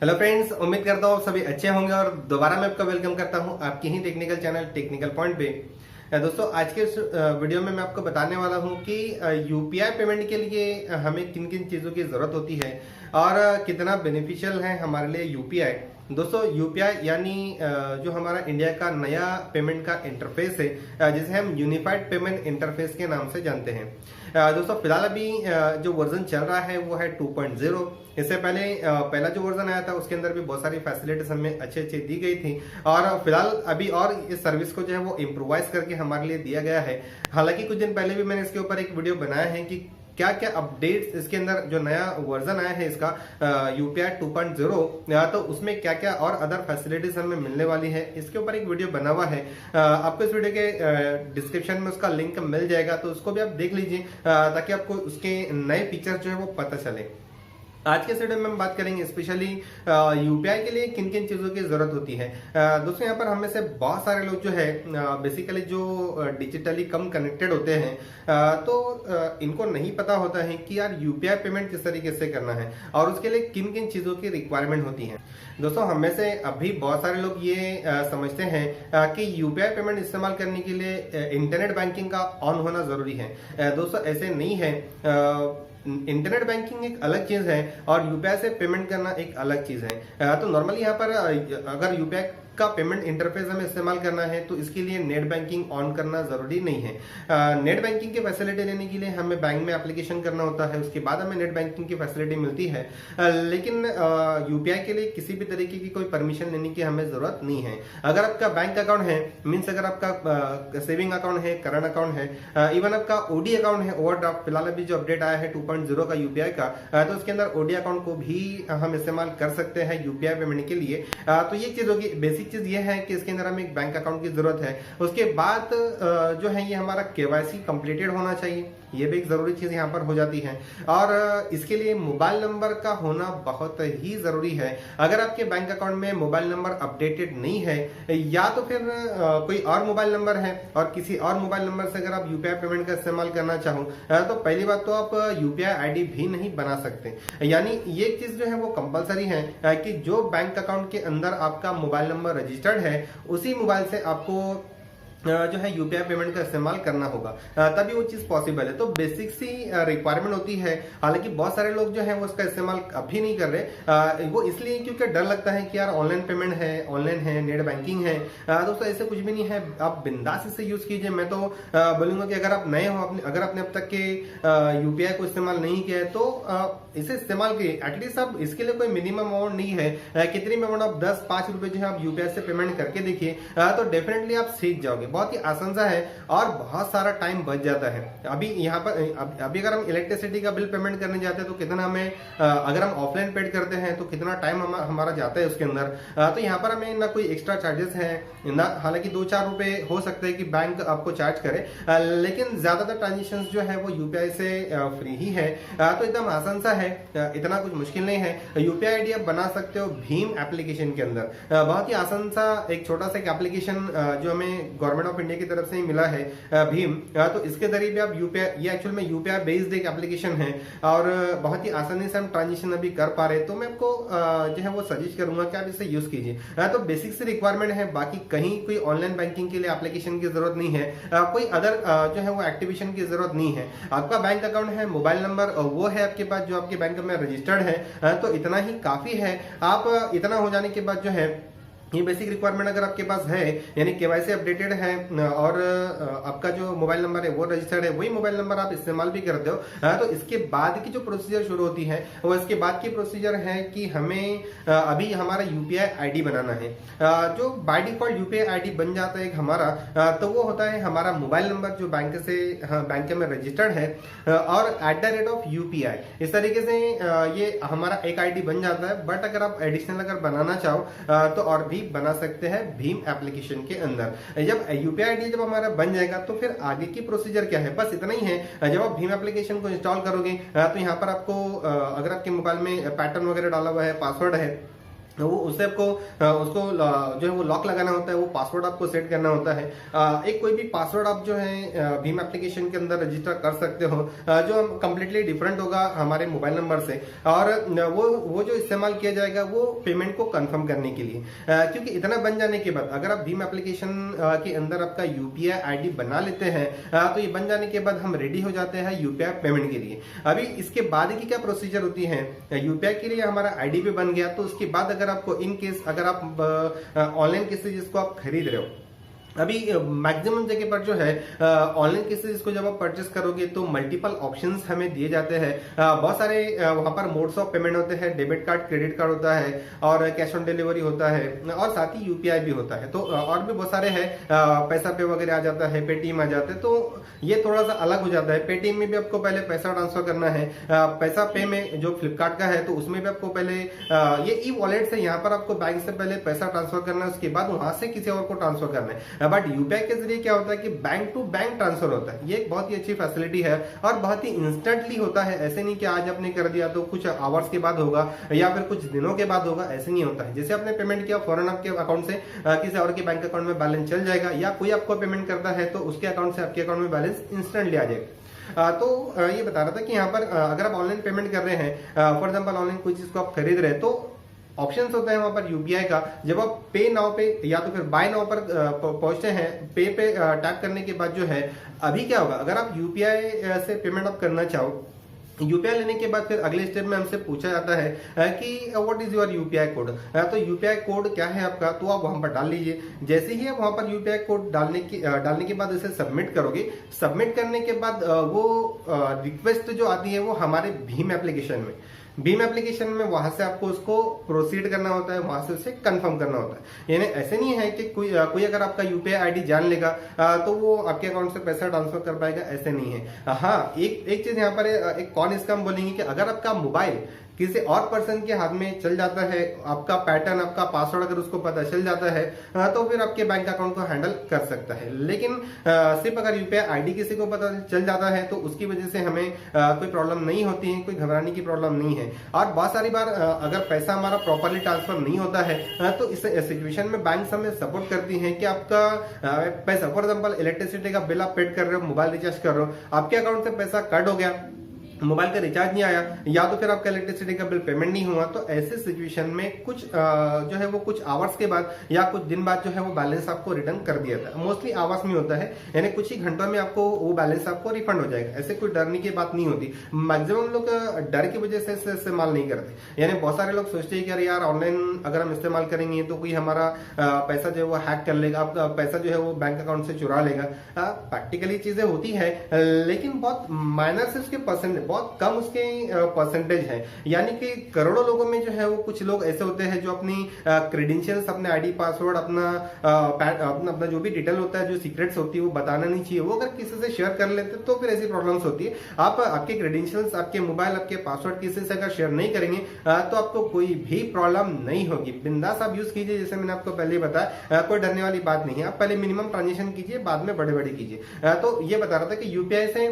Hello friends, उम्मीद करता हूँ सभी अच्छे होंगे और दोबारा मैं आपका वेलकम करता हूँ आपके ही टेक्निकल चैनल टेक्निकल पॉइंट पे। दोस्तों, आज के इस वीडियो में मैं आपको बताने वाला हूँ कि यूपीआई पेमेंट के लिए हमें किन किन चीज़ों की ज़रूरत होती है और कितना बेनिफिशियल है हमारे लिए यूपीआई। दोस्तों, यूपीआई यानी जो हमारा इंडिया का नया पेमेंट का इंटरफेस है, जिसे हम यूनिफाइड पेमेंट इंटरफेस के नाम से जानते हैं। दोस्तों, फिलहाल अभी जो वर्जन चल रहा है वो है 2.0। इससे पहले पहला जो वर्जन आया था उसके अंदर भी बहुत सारी फैसिलिटीज हमें अच्छे दी गई थी और फिलहाल अभी और इस सर्विस को जो है वो इम्प्रोवाइज करके हमारे लिए दिया गया है। हालांकि कुछ दिन पहले भी मैंने इसके ऊपर एक वीडियो बनाया है कि क्या क्या अपडेट्स इसके अंदर जो नया वर्जन आया है इसका यूपीआई 2.0, तो उसमें क्या क्या और अदर फैसिलिटीज हमें मिलने वाली है, इसके ऊपर एक वीडियो बना हुआ है। आपको इस वीडियो के डिस्क्रिप्शन में उसका लिंक मिल जाएगा, तो उसको भी आप देख लीजिए ताकि आपको उसके नए फीचर्स जो है वो पता चले। आज के वीडियो में हम बात करेंगे स्पेशली यूपीआई के लिए किन किन चीजों की जरूरत होती है। दोस्तों, यहाँ पर हम में से बहुत सारे लोग जो है बेसिकली जो डिजिटली कम कनेक्टेड होते हैं, तो इनको नहीं पता होता है कि यार यूपीआई पेमेंट किस तरीके से करना है और उसके लिए किन किन चीजों की रिक्वायरमेंट होती है। दोस्तों, हम में से अभी बहुत सारे लोग ये समझते हैं कि यूपीआई पेमेंट इस्तेमाल करने के लिए इंटरनेट बैंकिंग का ऑन होना जरूरी है। दोस्तों, ऐसे नहीं है। इंटरनेट बैंकिंग एक अलग चीज है और यूपीआई से पेमेंट करना एक अलग चीज है। तो नॉर्मली यहाँ पर अगर यूपीआई का पेमेंट इंटरफेस हमें इस्तेमाल करना है तो इसके लिए नेट बैंकिंग ऑन करना जरूरी नहीं है। नेट बैंकिंग की फैसिलिटी लेने के लिए हमें बैंक में एप्लीकेशन करना होता है, उसके बाद हमें नेट बैंकिंग की फैसिलिटी मिलती है। लेकिन यूपीआई के लिए किसी भी तरीके की कोई परमिशन लेने की हमें जरूरत नहीं है। अगर आपका बैंक अकाउंट है, मीन्स अगर आपका सेविंग अकाउंट है, करंट अकाउंट है, इवन आपका ओडी अकाउंट है, ओवरड्राफ्ट, फिलहाल अभी जो अपडेट आया है 2.0 का यूपीआई का, तो उसके अंदर ओडी अकाउंट को भी हम इस्तेमाल कर सकते हैं यूपीआई पेमेंट के लिए। तो ये चीज होगी। बेसिक चीज ये है कि इसके अंदर हमें एक बैंक अकाउंट की जरूरत है। उसके बाद जो है ये हमारा केवाईसी कंप्लीटेड होना चाहिए, ये भी एक जरूरी चीज यहाँ पर हो जाती है। और इसके लिए मोबाइल नंबर का होना बहुत ही जरूरी है। अगर आपके बैंक अकाउंट में मोबाइल नंबर अपडेटेड नहीं है या तो फिर कोई और मोबाइल नंबर है और किसी और मोबाइल नंबर से अगर आप यूपीआई पेमेंट का इस्तेमाल करना चाहो तो पहली बात तो आप यूपीआई आईडी भी नहीं बना सकते। यानी ये चीज जो है वो कंपलसरी है कि जो बैंक अकाउंट के अंदर आपका मोबाइल नंबर रजिस्टर्ड है उसी मोबाइल से आपको जो है यूपीआई पेमेंट का इस्तेमाल करना होगा, तभी वो चीज पॉसिबल है। तो बेसिक सी रिक्वायरमेंट होती है। हालांकि बहुत सारे लोग जो है वो उसका इस्तेमाल अभी नहीं कर रहे, वो इसलिए क्योंकि डर लगता है कि यार ऑनलाइन पेमेंट है, ऑनलाइन है, नेट बैंकिंग है। दोस्तों, ऐसे कुछ भी नहीं है, आप बिंदास इसे यूज कीजिए। मैं तो बोलूंगा कि अगर आप नए हो, अगर आपने अब तक के यूपीआई को इस्तेमाल नहीं किया है तो इसे इस्तेमाल कीजिए। एटलीस्ट आप इसके लिए कोई मिनिमम अमाउंट नहीं है, कितनी भी अमाउंट आप 10-5 रुपए जो है आप यूपीआई से पेमेंट करके देखिए, तो डेफिनेटली आप सीख जाओगे। बहुत ही आसान सा है और बहुत सारा टाइम बच जाता है। अभी यहाँ पर अभी अगर हम इलेक्ट्रिसिटी का बिल पेमेंट करने जाते हैं तो कितना हमें, अगर हम ऑफलाइन पेड करते हैं तो कितना टाइम हमारा जाता है उसके अंदर। तो यहाँ पर हमें ना कोई एक्स्ट्रा चार्जेस है ना, हालांकि 2-4 रुपए हो सकता है कि बैंक आपको चार्ज करे, लेकिन ज्यादातर ट्रांजेक्शन जो है वो यूपीआई से फ्री ही है। तो एकदम आसान सा है, इतना कुछ मुश्किल नहीं है। यूपीआई आईडी आप बना सकते हो भीम एप्लीकेशन के अंदर। बहुत ही आसान सा एक छोटा सा एप्लीकेशन जो हमें गवर्नमेंट ऑफ इंडिया की तरफ से ही मिला है, भीम। तो इसके जरिए भी आप यूपीआई, ये एक्चुअल में यूपीआई बेस्ड एक एप्लीकेशन है और बहुत ही आसानी से हम ट्रांजेक्शन अभी कर पा रहे हैं। तो मैं आपको जो है वो सजेस्ट करूंगा कि आप इसे यूज कीजिए। तो बेसिक से रिक्वायरमेंट है, बाकी कहीं कोई ऑनलाइन बैंकिंग के लिए एप्लीकेशन की जरूरत नहीं है, कोई अदर जो है वो एक्टिवेशन की जरूरत नहीं है। आपका बैंक अकाउंट है, मोबाइल नंबर वो है आपके पास जो आपके बैंक में रजिस्टर्ड है, तो इतना ही काफी है। आप इतना हो जाने के बाद जो है ये बेसिक रिक्वायरमेंट अगर आपके पास है, यानी केवाईसी अपडेटेड है और आपका जो मोबाइल नंबर है वो रजिस्टर्ड है, वही मोबाइल नंबर आप इस्तेमाल भी करते हो, तो इसके बाद की जो प्रोसीजर शुरू होती है वो इसके बाद की प्रोसीजर है कि हमें अभी हमारा यूपीआई आईडी बनाना है। जो बाय डिफॉल्ट यूपीआई आईडी बन जाता है एक हमारा, तो वो होता है हमारा मोबाइल नंबर जो बैंक में रजिस्टर्ड है और @UPI। इस तरीके से ये हमारा एक आईडी बन जाता है। बट अगर आप एडिशनल अगर बनाना चाहो तो और भी बना सकते हैं भीम एप्लीकेशन के अंदर। जब यूपीआई आईडी जब हमारा बन जाएगा तो फिर आगे की प्रोसीजर क्या है, बस इतना ही है। जब आप भीम एप्लीकेशन को इंस्टॉल करोगे तो यहाँ पर आपको अगर आपके मोबाइल में पैटर्न वगैरह डाला हुआ है, पासवर्ड है, वो उससे आपको उसको जो है वो लॉक लगाना होता है, वो पासवर्ड आपको सेट करना होता है। एक कोई भी पासवर्ड आप जो है भीम एप्लीकेशन के अंदर रजिस्टर कर सकते हो जो कम्प्लीटली डिफरेंट होगा हमारे मोबाइल नंबर से, और वो जो इस्तेमाल किया जाएगा वो पेमेंट को कंफर्म करने के लिए। क्योंकि इतना बन जाने के बाद अगर आप भीम एप्लीकेशन के अंदर आपका यूपीआई आईडी बना लेते हैं तो ये बन जाने के बाद हम रेडी हो जाते हैं यूपीआई पेमेंट के लिए। अभी इसके बाद की क्या प्रोसीजर होती है, यूपीआई के लिए हमारा आईडी भी बन गया, तो उसके बाद अगर आपको इन केस अगर आप ऑनलाइन किसी चीज को आप खरीद रहे हो, अभी मैक्सिमम जगह पर जो है ऑनलाइन केसेस को जब आप परचेस करोगे तो मल्टीपल ऑप्शंस हमें दिए जाते हैं। बहुत सारे वहां पर मोड्स ऑफ पेमेंट होते हैं, डेबिट कार्ड, क्रेडिट कार्ड होता है और कैश ऑन डिलीवरी होता है और साथ ही यूपीआई भी होता है। तो और भी बहुत सारे हैं, पैसा पे वगैरह आ जाता है, पेटीएम आ जाता है, तो ये थोड़ा सा अलग हो जाता है। पेटीएम में भी आपको पहले पैसा ट्रांसफर करना है, पैसा पे में जो फ्लिपकार्ट का है तो उसमें भी आपको पहले ये ई वॉलेट से यहाँ पर आपको बैंक से पहले पैसा ट्रांसफर करना है, उसके बाद वहां से किसी और को ट्रांसफर करना है। बट यूपीआई के जरिए क्या होता है कि बैंक टू बैंक ट्रांसफर होता है। ये एक बहुत ही अच्छी फैसिलिटी है और बहुत ही इंस्टेंटली होता है। ऐसे नहीं कि आज आपने कर दिया तो कुछ आवर्स के बाद होगा या फिर कुछ दिनों के बाद होगा, ऐसे नहीं होता है। जैसे आपने पेमेंट किया फौरन आपके अकाउंट से किसी और के बैंक अकाउंट में बैलेंस चल जाएगा, या कोई आपको पेमेंट करता है तो उसके अकाउंट से आपके अकाउंट में बैलेंस इंस्टेंटली आ जाएगा। तो ये बता रहा था कि यहाँ पर अगर आप ऑनलाइन पेमेंट कर रहे हैं, फॉर एग्जाम्पल ऑनलाइन कोई चीज को आप खरीद रहे हैं, तो ऑप्शंस होता है वहां पर यूपीआई का। जब आप पे नाउ पे या तो फिर बाय नाउ पर पहुंचते हैं, पे टैप करने के बाद जो है अभी क्या होगा, अगर आप यूपीआई से पेमेंट आप करना चाहो, यूपीआई लेने के बाद फिर अगले स्टेप में हमसे पूछा जाता है कि what is your UPI code. तो यूपीआई कोड क्या है आपका, तो आप वहां पर डाल लीजिए। जैसे ही आप वहां पर यूपीआई कोड डालने के बाद इसे सबमिट करोगे, सबमिट करने के बाद वो रिक्वेस्ट जो आती है वो हमारे भीम एप्लीकेशन में वहां से आपको उसको प्रोसीड करना होता है, वहां से उसे कंफर्म करना होता है। यानी ऐसे नहीं है कि कोई अगर आपका यूपीआई आईडी जान लेगा तो वो आपके अकाउंट से पैसा ट्रांसफर कर पाएगा, ऐसे नहीं है। हाँ, एक चीज यहाँ पर एक कौन इसका हम बोलेंगे कि अगर आपका मोबाइल किसी और पर्सन के हाथ में चल जाता है, आपका पैटर्न, आपका पासवर्ड अगर उसको पता चल जाता है तो फिर आपके बैंक अकाउंट को हैंडल कर सकता है। लेकिन सिर्फ अगर यूपीआई आईडी किसी को पता चल जाता है तो उसकी वजह से हमें कोई प्रॉब्लम नहीं होती है, कोई घबराने की प्रॉब्लम नहीं है। और बहुत सारी बार अगर पैसा हमारा प्रॉपरली ट्रांसफर नहीं होता है तो इस सिचुएशन में बैंक हमें सपोर्ट करती है कि आपका पैसा, फॉर एग्जाम्पल इलेक्ट्रिसिटी का बिल आप पेड कर रहे हो, मोबाइल रिचार्ज कर रहे हो, आपके अकाउंट से पैसा कट हो गया, मोबाइल का रिचार्ज नहीं आया, या तो फिर आपका इलेक्ट्रिसिटी का बिल पेमेंट नहीं हुआ, तो ऐसे सिचुएशन में कुछ जो है वो कुछ आवर्स के बाद या कुछ दिन बाद जो है वो बैलेंस आपको रिटर्न कर दिया था। मोस्टली आवर्स में होता है, यानी कुछ ही घंटों में आपको वो बैलेंस आपको रिफंड हो जाएगा। ऐसे कोई डरने की बात नहीं होती। मैक्सिमम लोग डर की वजह से इस्तेमाल नहीं करते। यानी बहुत सारे लोग सोचते हैं कि अरे यार ऑनलाइन अगर हम इस्तेमाल करेंगे तो कोई हमारा पैसा जो है वो हैक कर लेगा, आपका पैसा जो है वो बैंक अकाउंट से चुरा लेगा। प्रैक्टिकली चीजें होती है, लेकिन बहुत माइनर से उसके परसेंट, बहुत कम उसके परसेंटेज है। यानी कि करोड़ों लोगों में जो है वो कुछ लोग ऐसे होते हैं जो अपनी क्रेडेंशियल्स, अपने आईडी पासवर्ड, अपना जो भी डिटेल होता है, जो सीक्रेट्स होती है वो बताना नहीं चाहिए। वो अगर किसी से शेयर कर लेते तो फिर ऐसी प्रॉब्लम्स होती है। आप आपके क्रेडेंशियल्स, आपके मोबाइल, आपके पासवर्ड किसी से अगर शेयर नहीं करेंगे तो आपको कोई भी प्रॉब्लम नहीं होगी। बिंदास आप यूज कीजिए, जैसे मैंने आपको पहले बताया, कोई डरने वाली बात नहीं है। आप पहले मिनिमम ट्रांजेक्शन कीजिए, बाद में बड़े बड़े कीजिए। तो ये बता रहा था कि यूपीआई से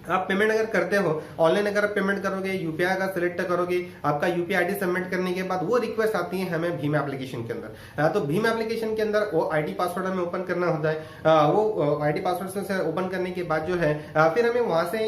आप पेमेंट अगर करते हो, ऑनलाइन अगर आप पेमेंट करोगे, यूपीआई का सिलेक्ट करोगे, आपका यूपीआई आईडी सबमिट करने के बाद वो रिक्वेस्ट आती है हमें भीम एप्लीकेशन के अंदर। तो भीम एप्लीकेशन के अंदर वो आईडी पासवर्ड हमें ओपन करना होता है। वो आईडी पासवर्ड से ओपन करने के बाद जो है फिर हमें वहां से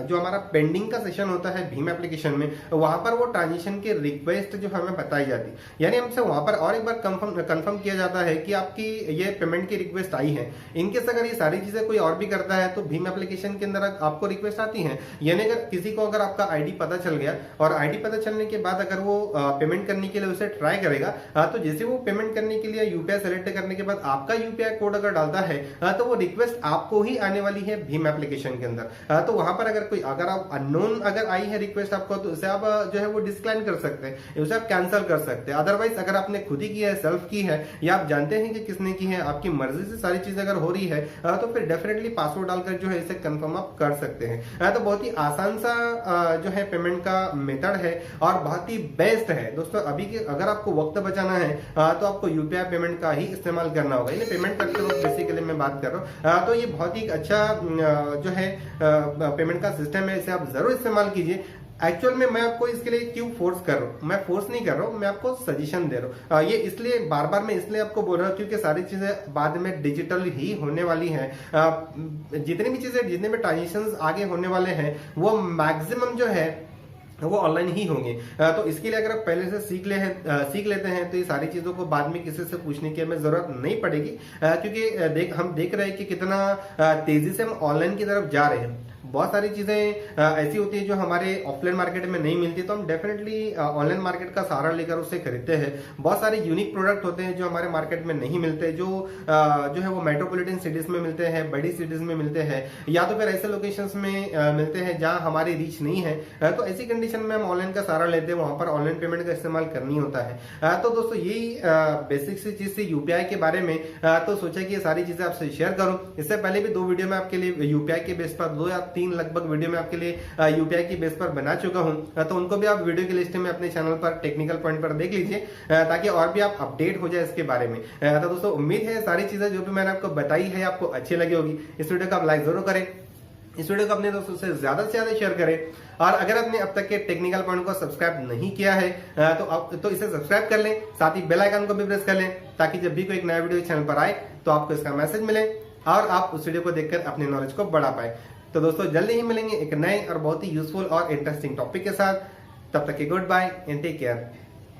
जो हमारा पेंडिंग का सेशन होता है भीम एप्लीकेशन में, वहां पर वो ट्रांजेक्शन की रिक्वेस्ट जो हमें बताई जाती है। यानी हमसे वहां पर और एक बार कंफर्म किया जाता है कि आपकी ये पेमेंट की रिक्वेस्ट आई है। इनकेस अगर ये सारी चीजें कोई और भी करता है तो भीम एप्लीकेशन के अंदर आपको रिक्वेस्ट आती है। यानी अगर किसी को अगर आपका आईडी पता चल गया और आईडी पता चलने के बाद अगर वो पेमेंट करने के लिए उसे ट्राई करेगा, तो जैसे वो पेमेंट करने के लिए यूपीआई सेलेक्ट करने के बाद आपका यूपीआई कोड अगर डालता है तो वो रिक्वेस्ट आपको ही आने वाली है भीम एप्लीकेशन के अंदर। तो वहां पर अगर आप अननोन अगर आई है रिक्वेस्ट आपको, तो उसे आप जो है वो डिस्क्लाइन कर सकते हैं, उसे आप कैंसिल कर सकते हैं। अदरवाइज अगर आपने खुद ही किया है, सेल्फ की है, या आप जानते हैं कि किसने की है, आपकी मर्जी से सारी चीज अगर हो रही है तो फिर डेफिनेटली पासवर्ड डालकर जो है इसे कंफर्म आप कर सकते हैं। तो बहुत ही आसान सा जो है पेमेंट का मेथड है और बहुत ही बेस्ट है दोस्तों। अभी के अगर आपको वक्त बचाना है तो आपको यूपीआई पेमेंट का ही इस्तेमाल करना होगा। यानी पेमेंट करते वक्त बेसिकली मैं बात कर रहा हूँ, तो ये बहुत ही अच्छा जो है पेमेंट का सिस्टम है, इसे आप जरूर इस्तेमाल कीजिए। एक्चुअल में मैं आपको इसके लिए क्यों फोर्स कर रहा हूँ, मैं फोर्स नहीं कर रहा हूँ, मैं आपको सजेशन दे रहा हूँ। ये इसलिए बार बार मैं इसलिए आपको बोल रहा हूँ क्योंकि सारी चीजें बाद में डिजिटल ही होने वाली हैं। जितनी भी चीजें, जितने भी ट्रांजेक्शन आगे होने वाले हैं वो मैक्सिमम जो है वो ऑनलाइन ही होंगे। तो इसके लिए अगर आप पहले से सीख लेते हैं तो ये सारी चीजों को बाद में किसी से पूछने की हमें जरूरत नहीं पड़ेगी, क्योंकि हम देख रहे हैं कि कितना तेजी से हम ऑनलाइन की तरफ जा रहे हैं। बहुत सारी चीजें ऐसी होती है जो हमारे ऑफलाइन मार्केट में नहीं मिलती, तो हम डेफिनेटली ऑनलाइन मार्केट का सहारा लेकर उससे खरीदते हैं। बहुत सारे यूनिक प्रोडक्ट होते हैं जो हमारे मार्केट में नहीं मिलते, जो है वो मेट्रोपॉलिटन सिटीज में मिलते हैं, बड़ी सिटीज में मिलते हैं, या तो फिर ऐसे लोकेशंस में मिलते हैं जहां हमारी रीच नहीं है। तो ऐसी कंडीशन में हम ऑनलाइन का सहारा लेते हैं, वहां पर ऑनलाइन पेमेंट का इस्तेमाल करनी होता है। तो दोस्तों यही बेसिक सी चीज थी यूपीआई के बारे में। तो सोचा कि ये सारी चीजें आपसे शेयर करूं। इससे पहले भी 2 वीडियो में आपके लिए यूपीआई के बेस पर 2 या 3 लगभग वीडियो में आपके लिए यूपीआई की बेस पर बना चुका हूं। तो उनको भी आप वीडियो की लिस्ट में अपने चैनल पर टेक्निकल पॉइंट पर देख लीजिए, ताकि और भी आप अपडेट हो जाए इसके बारे में। तो दोस्तों उम्मीद है सारी चीजें जो भी मैंने आपको बताई है आपको अच्छी लगी होगी। इस वीडियो को आप लाइक जरूर करें, इस वीडियो को अपने दोस्तों से ज्यादा शेयर करें, और अगर आपने अब तक के टेक्निकल पॉइंट को सब्सक्राइब नहीं किया है तो इसे सब्सक्राइब कर लें, साथ ही बेल आइकन को भी प्रेस कर लें, ताकि जब भी कोई एक नया वीडियो चैनल पर आए तो आपको इसका मैसेज मिले और आप उस वीडियो को देखकर अपनी नॉलेज को बढ़ा पाए। तो दोस्तों जल्दी ही मिलेंगे एक नए और बहुत ही यूजफुल और इंटरेस्टिंग टॉपिक के साथ। तब तक के good bye and take care.